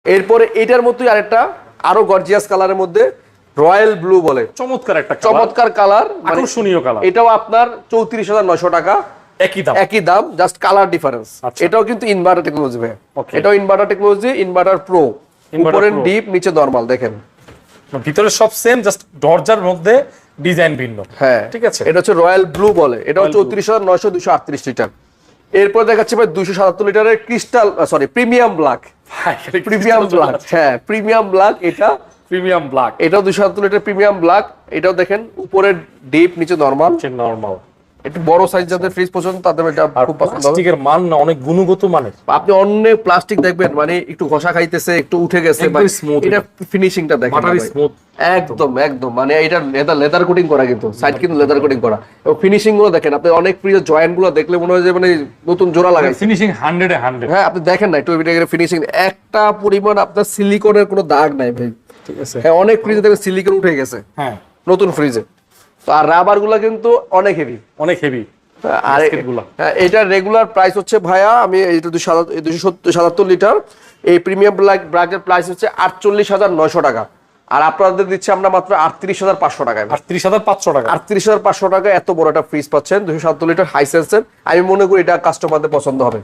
এরপরে এটার মতোই আরেকটা আরো গর্জিয়াস কালারের মধ্যে রয়্যাল ব্লু বলে, চমৎকার একটা চমৎকার কালার, আকর্ষণীয় কালার। এটাও আপনার 34,900 টাকা, একই দাম, জাস্ট কালার ডিফারেন্স। এটাও কিন্তু ইনভার্টার টেকনোলজি ভাই, এটাও ইনভার্টার টেকনোলজি, ইনভার্টার প্রো, উপরে ডিপ নিচে নরমাল, দেখেন ভিতরে সব সেম, জাস্ট দরজার মধ্যে ডিজাইন ভিন্ন। হ্যাঁ ঠিক আছে, এটা হচ্ছে রয়্যাল ব্লু বলে, এটাও 34,900, 238 লিটার। এরপর দেখাচ্ছি ভাই 277 লিটারের crystal, sorry premium black, premium black, হ্যাঁ প্রিমিয়াম ব্ল্যাক, এটা প্রিমিয়াম ব্ল্যাক, এটাও 277 লিটার প্রিমিয়াম ব্ল্যাক। এটাও দেখেন উপরে ডিপ নিচে নরমাল, নরমাল। একটু বড় সাইজ যাদের ফ্রিজ পছন্দ তাদের এটা খুব পছন্দ হবে। প্লাস্টিকের মান না অনেক গুণগত মানের, আপনি অনেক প্লাস্টিক দেখবেন মানে একটু ঘষা খাইতেছে, একটু উঠে গেছে, এটা ফিনিশিংটা দেখেন বাটারি স্মুথ, একদম একদম, মানে এটা লেদার কোটিং করা, কিন্তু সাইড কিন্তু লেদার কোটিং করা, এবং ফিনিশিং গুলো দেখেন আপনি, অনেক ফ্রিজের জয়েন্ট গুলো দেখলে মনে হয় যে মানে নতুন জোড়া লাগাই, ফিনিশিং 100 এ 100। হ্যাঁ আপনি দেখেন না একটু ফিনিশিং, একটা পরিমাণ আপনার সিলিকনের কোনো দাগ নাই ভাই। ঠিক আছে, হ্যাঁ অনেক ফ্রিজে দেখবেন সিলিকন উঠে গেছে, হ্যান নতুন ফ্রিজে। তো আর রাবার গুলা কিন্তু অনেক হেভি, অনেক হেভি। আর এটার রেগুলার প্রাইস হচ্ছে ভাইয়া, আমি এটা 277 লিটার, এই প্রিমিয়াম ব্ল্যাকের প্রাইস হচ্ছে 48,900 টাকা, আর আপনাদের দিচ্ছি আমরা মাত্র 38,500 টাকায়। 38,500 টাকা, 38,500 টাকা এত বড় একটা ফ্রিজ পাচ্ছেন 277 লিটার হাই সেন্সের। আমি মনে করি এটা কাস্টমারদের পছন্দ হবে।